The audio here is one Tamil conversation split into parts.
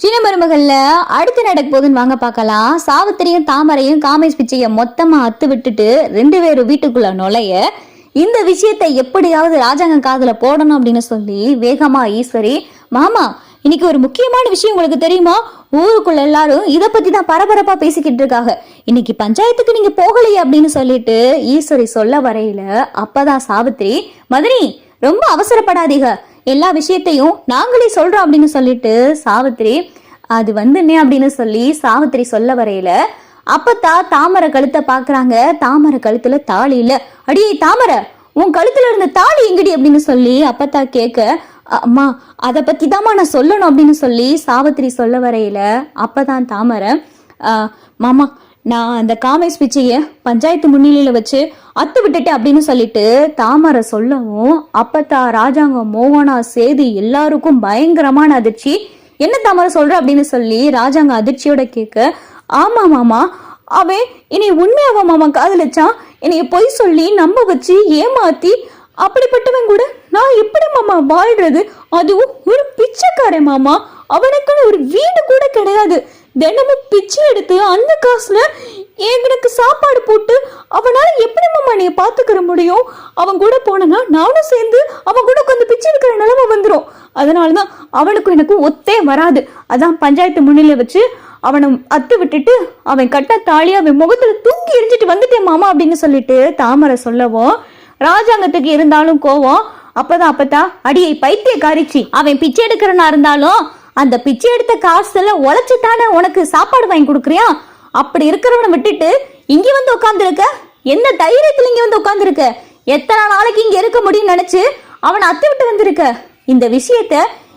சின்ன மருமகள்ல அடுத்து நடக்க போகுதுன்னு வாங்க பார்க்கலாம். சாவித்திரியும் தாமரையும் காமேஷ் பிச்சைய மொத்தமா அத்து விட்டுட்டு 2 பேரும் வீட்டுக்குள்ள நுழைய இந்த விஷயத்தை எப்படியாவது ராஜாங்க காதுல போடணும் அப்படின்னு சொல்லி வேகமா ஈஸ்வரி, மாமா இன்னைக்கு ஒரு முக்கியமான விஷயம் உங்களுக்கு தெரியுமா? ஊருக்குள்ள எல்லாரும் இதை பத்தி தான் பரபரப்பா பேசிக்கிட்டு இருக்காங்க. இன்னைக்கு பஞ்சாயத்துக்கு நீங்க போகலையே அப்படின்னு சொல்லிட்டு ஈஸ்வரி சொல்ல வரையில அப்பதான் சாவித்திரி, மதனி ரொம்ப அவசரப்படாதீங்க, எல்லா விஷயத்தையும் நாங்களே சொல்றோம் அப்படின்னு சொல்லிட்டு சாவித்திரி, அது வந்துன்னே அப்படின்னு சொல்லி சாவித்திரி சொல்ல வரையில அப்பத்தா தாமரை கழுத்தை பாக்குறாங்க. தாமரை கழுத்துல தாலி இல்ல. அடியே தாமரை, உன் கழுத்துல இருந்த தாலி எங்கடி அப்படின்னு சொல்லி அப்பத்தா கேட்க, அம்மா அதை பத்தி தாம்மா நான் சொல்லணும் அப்படின்னு சொல்லி சாவித்திரி சொல்ல வரையில அப்பதான் தாமரை, மாமா நான் அந்த காமேஷ் பிச்சைய பஞ்சாயத்து முன்னிலையில வச்சு அத்து விட்டுட்டேன் அப்படின்னு சொல்லிட்டு தாமரை சொல்லவும் அப்பத்தா ராஜாங்கம் மோகனா சேது எல்லாருக்கும் பயங்கரமான அதிர்ச்சி. என்ன தாமரை சொல்ற அப்படின்னு சொல்லி ராஜாங்க அதிர்ச்சியோட கேட்க, ஆமா மாமா, அவன் இனி உண்மையாவா மாமா காதலிச்சான், என்னைய பொய் சொல்லி நம்ப வச்சு ஏமாத்தி, அப்படிப்பட்டவன் கூட நான் எப்படி மாமா வாழ்றது? அதுவும் ஒரு பிச்சைக்காரன் மாமா, அவனுக்குன்னு ஒரு வீடு கூட கிடையாது, தினமும் பிச்சை எடுத்து அந்த காசுல எங்களுக்கு சாப்பாடு போட்டு அவனால எப்படி மாமா நீ பாத்துக்கிற முடியும்? அவன் கூட போனா நானும் சேர்ந்து அவன் கூட உட்காந்து பிச்சை எடுக்கிற நிலைமை வந்துடும். அதனாலதான் அவனுக்கும் எனக்கு ஒத்தே வராது. அதான் பஞ்சாயத்து முன்னிலை வச்சு அவனை அத்து விட்டுட்டு அவன் கட்ட தாலியா அவன் முகத்துல தூக்கி எரிஞ்சிட்டு வந்துட்டேன் மாமா அப்படின்னு சொல்லிட்டு தாமரை சொல்லவும் ராஜாங்கத்துக்கு இருந்தாலும் கோவம். அப்பத்தா அடியை பைத்திய காரிச்சி, அவன் பிச்சை எடுக்கிறனா இருந்தாலும் அந்த பிச்சை எடுத்த காசுல உழைச்சுத்தானே உனக்கு சாப்பாடு வாங்கி கொடுக்குறியா? அப்படி இருக்கிறவனை விட்டுட்டு இங்க வந்து உட்காந்துருக்க, எந்த தைரியத்துல இங்க வந்து உட்காந்துருக்க? எத்தனை நாளைக்கு இங்க இருக்க முடியும்னு நினைச்சு அவனை அத்து விட்டு வந்திருக்க? இந்த விஷயத்த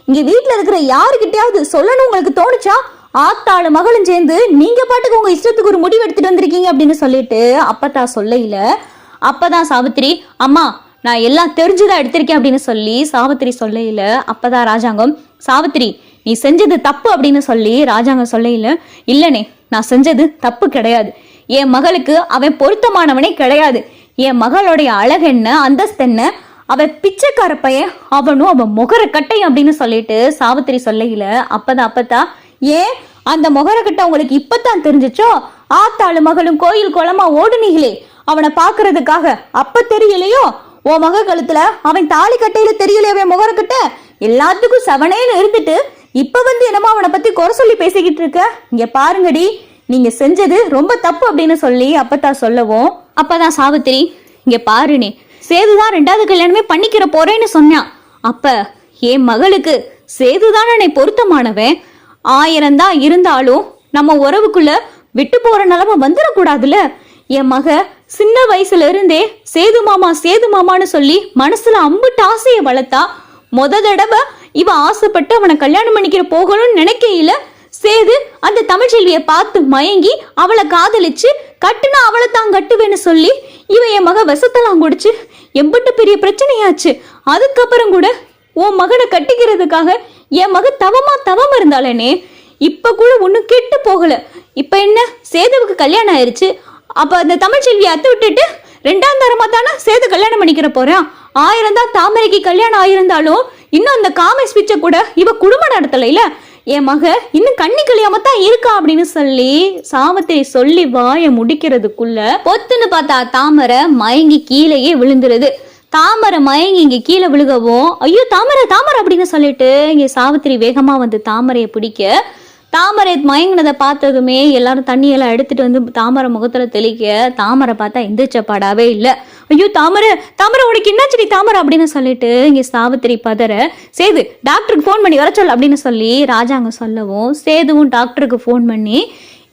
இங்க வீட்டுல இருக்கிற யாருக்கிட்டையாவது சொல்லணும் உங்களுக்கு தோணுச்சா? ஆத்தாளு மகளும் சேர்ந்து நீங்க பாட்டுக்கு உங்க இஷ்டத்துக்கு ஒரு முடிவு எடுத்துட்டு வந்திருக்கீங்க அப்படின்னு சொல்லிட்டு அப்பத்தா சொல்லையில அப்பதான் சாவித்திரி, அம்மா நான் எல்லாம் தெரிஞ்சுதான் எடுத்திருக்கேன் அப்படின்னு சொல்லி சாவித்திரி சொல்லையில அப்பதான் ராஜாங்கம், சாவித்திரி நீ செஞ்சது தப்பு அப்படின்னு சொல்லி ராஜாங்கம் சொல்லையில, இல்லனே நான் செஞ்சது தப்பு கிடையாது, என் மகளுக்கு அவன் பொருத்தமானவனே கிடையாது, என் மகளுடைய அழகு என்ன அந்தஸ்து என்ன, அவன் பிச்சைக்கார பையன், அவனும் அவன் முகர கட்டையும் அப்படின்னு சொல்லிட்டு சாவித்திரி சொல்லையில அப்பத்தா, ஏன் அந்த முகர கட்டை உங்களுக்கு இப்பதான் தெரிஞ்சிச்சோ? ஆத்தாளு மகளும் கோயில் குளமா ஓடுனீங்களே அவனை பாக்குறதுக்காக, அப்ப தெரியலையோ? உன் மக கழுத்துல அவன் தாலி கட்டையில தெரியலையோ அவன் முகர கட்டை? எல்லாத்துக்கும் செவனேன்னு இருந்துட்டு இப்ப வந்து என்னமோ அவனை பத்தி குறை சொல்லி பேசிக்கிட்டு இருக்க. இங்க பாருங்கடி, நீங்க செஞ்சது ரொம்ப தப்பு அப்படின்னு சொல்லி அப்பத்தா சொல்லவும் அப்பதான் சாவித்திரி, இங்க பாருனே, சேதுதான் 2வது கல்யாணமே பண்ணிக்கிற போறேன்னு சொன்னான். அப்ப என் மகளுக்கு சேதுதான் என்னை பொருத்தமானவன். 1000 தான் இருந்தாலும் நம்ம உறவுக்குள்ள விட்டு போற நிலைமை வந்துடக்கூடாதுல. என் மக சின்ன வயசுல இருந்தே சேது மாமான்னு சொல்லி மனசுல அம்புட்டு ஆசையை வளர்த்தா. தடவை இவ ஆசைப்பட்டு அவனை கல்யாணம் பண்ணிக்கிற போகணும்னு நினைக்கையில சேது அந்த தமிழ்ச்செல்வியை பார்த்து மயங்கி அவளை காதலிச்சு கட்டுனா அவளை தான் கட்டுவேன்னு சொல்லி இவ என் மக விஷத்தெல்லாம் குடிச்சு எம்பிட்டு பெரிய பிரச்சனையாச்சு. அதுக்கப்புறம் கூட உன் மகனை கட்டிக்கிறதுக்காக என் மக தவம் இருந்தாளேனே, இப்ப கூட ஒன்னும் கெட்டு போகல. இப்ப என்ன, சேதுவுக்கு கல்யாணம் ஆயிருச்சு, அப்ப அந்த தமிழ்ச்செல்வியை அத்து விட்டுட்டு 2ஆம் தரமா தானே சேது கல்யாணம் பண்ணிக்கிற போறான். 1000 தான் தாமரைக்கு கல்யாணம் ஆயிருந்தாலும் இன்னும் அந்த காமேஷ் பிச்சை கூட இவ குடும்பம் நடத்தலைல. என் மக இன்னும் கண்ணி கல்யாம தான் இருக்கா அப்படின்னு சொல்லி சாவித்திரி சொல்லி வாய முடிக்கிறதுக்குள்ள பொத்துன்னு பார்த்தா தாமரை மயங்கி கீழேயே விழுந்துருது. தாமரை மயங்கி இங்க கீழே விழுகவும், ஐயோ தாமரை அப்படின்னு சொல்லிட்டு இங்க சாவித்திரி வேகமா வந்து தாமரையை பிடிக்க, தாமரை மயங்கினதை பார்த்ததுமே எல்லாரும் தண்ணியெல்லாம் எடுத்துட்டு வந்து தாமரை முகத்துல தெளிக்க, தாமரை பார்த்தா எந்திரிச்சப்பாடாவே இல்லை. ஐயோ தாமரை உனக்கு என்னாச்சடி தாமரை அப்படின்னு சொல்லிட்டு இங்க சாவித்திரி பதற, சேது டாக்டருக்கு ஃபோன் பண்ணி வர சொல் அப்படின்னு சொல்லி ராஜாங்க சொல்லவும் சேதுவும் டாக்டருக்கு ஃபோன் பண்ணி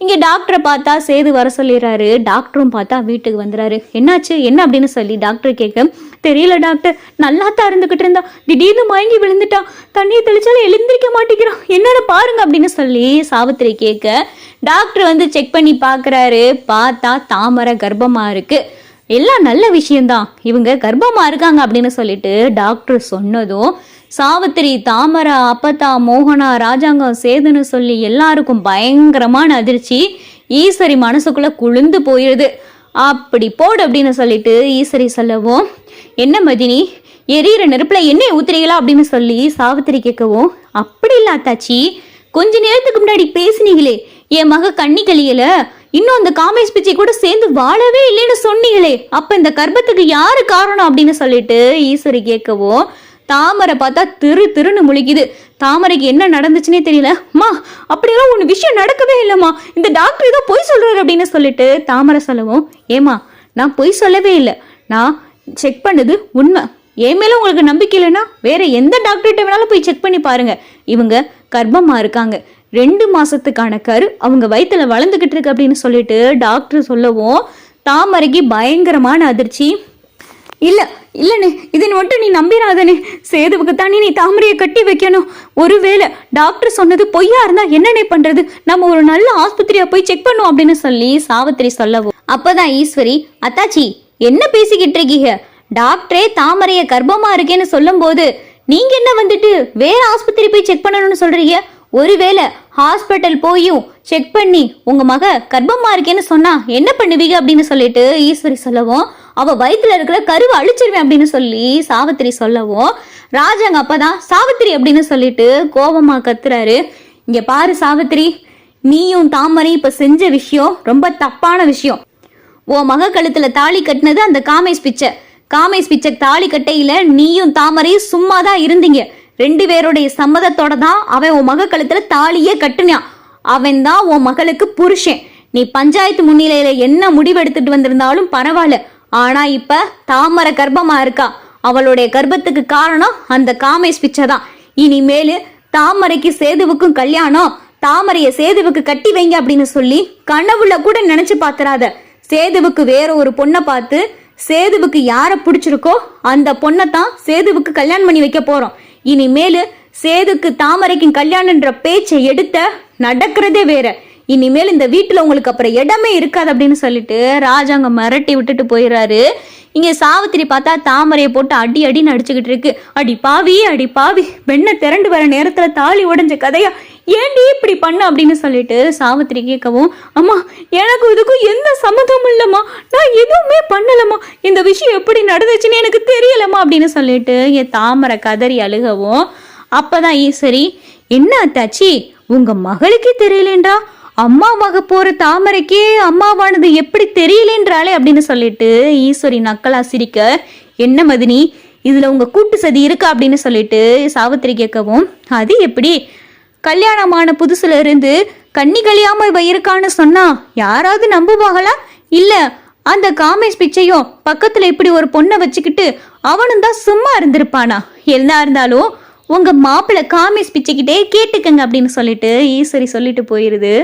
இங்க டாக்டரை பார்த்தா சேது வர சொல்லிடுறாரு. டாக்டரும் பார்த்தா வீட்டுக்கு வந்துறாரு. என்னாச்சு என்ன அப்படின்னு சொல்லி டாக்டர் கேட்க, தெரியல டாக்டர், நல்லா தான் இருந்துகிட்டு இருந்தா திடீர்னு மயங்கி விழுந்துட்டான், தண்ணியை தெளிச்சாலும் எழுந்திரிக்க மாட்டேங்கிறான், என்னன்னு பாருங்க அப்படின்னு சொல்லி சாவித்திரி கேட்க, டாக்டர் வந்து செக் பண்ணி பாக்குறாரு. பார்த்தா தாமரை கர்ப்பமா இருக்கு. எல்லாம் நல்ல விஷயம்தான், இவங்க கர்ப்பமா இருக்காங்க அப்படின்னு சொல்லிட்டு டாக்டர் சொன்னதும் சாவித்திரி, தாமரை, அப்பத்தா, மோகனா, ராஜாங்கம், சேதுன்னு சொல்லி எல்லாருக்கும் பயங்கரமான அதிர்ச்சி. ஈஸ்வரி மனசுக்குள்ள குளிர்ந்து போயிடுது. அப்படி போடு அப்படின்னு சொல்லிட்டு ஈஸ்வரி சொல்லவும், என்ன மதினி எரியிற நெருப்புல எண்ணெய் ஊத்துறீங்களா அப்படின்னு சொல்லி சாவித்திரி கேட்கவும், அப்படி இல்ல அத்தாச்சி, கொஞ்ச நேரத்துக்கு முன்னாடி பேசுனீங்களே என் மக கண்ணி கழியல, இன்னும் அந்த காமேஷ் பிச்சை கூட சேர்ந்து வாழவே இல்லைன்னு சொன்னீங்களே, அப்ப இந்த கர்ப்பத்துக்கு யாரு காரணம் அப்படின்னு சொல்லிட்டு ஈஸ்வரி கேட்கவும் தாமரை பார்த்தா திருன்னு முழிக்குது. தாமரைக்கு என்ன நடந்துச்சுன்னே தெரியல. அம்மா அப்படியெல்லாம் ஒன்று விஷயம் நடக்கவே இல்லைம்மா, இந்த டாக்டர் ஏதோ பொய் சொல்றாரு அப்படின்னு சொல்லிட்டு தாமரை சொல்லவும், ஏமா நான் பொய் சொல்லவே இல்லை, நான் செக் பண்ணது உண்மை. என் மேல உங்களுக்கு நம்பிக்கை இல்லைன்னா வேற எந்த டாக்டர்கிட்ட வேணாலும் போய் செக் பண்ணி பாருங்க. இவங்க கர்ப்பமா இருக்காங்க, 2 மாசத்துக்கான கரு அவங்க வயிற்றுல வளர்ந்துகிட்டு இருக்கு அப்படின்னு சொல்லிட்டு டாக்டர் சொல்லவும் தாமரைக்கு பயங்கரமான அதிர்ச்சி. இல்லைண்ணே, இதை மட்டும் நீ நம்பிராதனே, சேதுவுக்கு தானே நீ தாமரையை கட்டி வைக்கணும். ஒருவேளை டாக்டர் சொன்னது பொய்யா இருந்தா என்னன்னே பண்றது, நம்ம ஒரு நல்ல ஆஸ்பத்திரியா போய் செக் பண்ணுவோம் அப்படின்னு சொல்லி சாவித்திரி சொல்லவும் அப்பதான் ஈஸ்வரி, அத்தாச்சி என்ன பேசிக்கிட்டு இருக்கீங்க, டாக்டரே தாமரைய கர்ப்பமா இருக்கேன்னு சொல்லும் போது நீங்க என்ன வந்துட்டு வேற ஆஸ்பத்திரி போய் செக் பண்ணணும்னு சொல்றீங்க? ஒருவேளை ஹாஸ்பிட்டல் போயும் செக் பண்ணி உங்க மக கர்ப்பமா இருக்கேன்னு சொன்னா என்ன பண்ணுவீங்க அப்படின்னு சொல்லிட்டு ஈஸ்வரி சொல்லவும், அவ வயிற்றுல இருக்கிற கருவை அழிச்சிருவேன் அப்படின்னு சொல்லி சாவித்திரி சொல்லவும் ராஜாங்க அப்பதான் சாவித்திரி அப்படின்னு சொல்லிட்டு கோபமா கத்துறாரு. இங்க பாரு சாவித்திரி, நீயும் தாமரை இப்ப செஞ்ச விஷயம் ரொம்ப தப்பான விஷயம். உன் மக கழுத்துல தாலி கட்டினது அந்த காமேஷ் பிச்சை தாலி கட்டையில நீயும் தாமரையும் சும்மா தான் இருந்தீங்க. 2 பேருடைய சம்மதத்தோட தான் அவன் உன் மக கழுத்துல தாலியே கட்டுனான். அவன் தான் உன் மகளுக்கு புருஷன். நீ பஞ்சாயத்து முன்னிலையில என்ன முடிவெடுத்துட்டு வந்திருந்தாலும் பரவாயில்ல, ஆனா இப்ப தாமரை கர்ப்பமா இருக்கா. அவளுடைய கர்ப்பத்துக்கு காரணம் அந்த காமேஷ் பிச்சை தான். இனிமேலு தாமரைக்கு சேதுவுக்கும் கல்யாணம், தாமரைய சேதுவுக்கு கட்டி வைங்க அப்படின்னு சொல்லி கனவுல கூட நினைச்சு பாத்துறாத. சேதுவுக்கு வேற ஒரு பொண்ணை பார்த்து சேதுவுக்கு யார பிடிச்சிருக்கோ அந்த பொண்ணை தான் சேதுவுக்கு கல்யாணம் பண்ணி வைக்க போறோம். இனிமேலு சேதுக்கு தாமரைக்கும் கல்யாணம்ன்ற பேச்சை எடுத்த நடக்கிறதே வேற. இனிமேல் இந்த வீட்டுல உங்களுக்கு அப்புறம் இடமே இருக்காது அப்படின்னு சொல்லிட்டு ராஜாங்க மிரட்டி விட்டுட்டு போயிடுறாரு. இங்க சாவித்திரி பார்த்தா தாமரையை போட்டு அடின்னு அடிச்சுக்கிட்டு இருக்கு. அடி பாவி, வெண்ணை திரண்டு வர நேரத்துல தாலி உடைஞ்ச கதையா, ஏன்டி இப்படி பண்ண அப்படின்னு சொல்லிட்டு சாவித்திரி கேட்கவும், அம்மா எனக்கு இதுக்கும் எந்த சம்மதமும் இல்லம்மா, நான் எதுவுமே பண்ணலம்மா, இந்த விஷயம் எப்படி நடந்துச்சுன்னு எனக்கு தெரியலம்மா அப்படின்னு சொல்லிட்டு என் தாமரை கதறி அழுகவும் அப்பதான் ஈஸ்வரி, என்ன அத்தாச்சி உங்க மகளுக்கே தெரியலேன்றா, அம்மாவாக போற தாமரைக்கே அம்மாவானது எப்படி தெரியலேன்றாளே அப்படின்னு சொல்லிட்டு ஈஸ்வரி நக்கலா சிரிக்க, என்ன மதினி இதுல உங்க கூட்டு சதி இருக்கா அப்படின்னு சொல்லிட்டு சாவித்திரி கேட்கவும், அது எப்படி, கல்யாணமான புதுசுல இருந்து கண்ணி கழியாம இவ இருக்கான்னு சொன்னா யாராவது நம்புவாங்களா? இல்ல அந்த காமேஷ் பிச்சையும் பக்கத்துல இப்படி ஒரு பொண்ணை வச்சுக்கிட்டு அவனும் தான் சும்மா இருந்திருப்பானா? என்ன இருந்தாலும் உங்க மாப்பிள்ளை காமேஷ் பிச்சைக்கிட்டே கேட்டுக்கங்க அப்படின்னு சொல்லிட்டு ஈஸ்வரி சொல்லிட்டு போயிருது.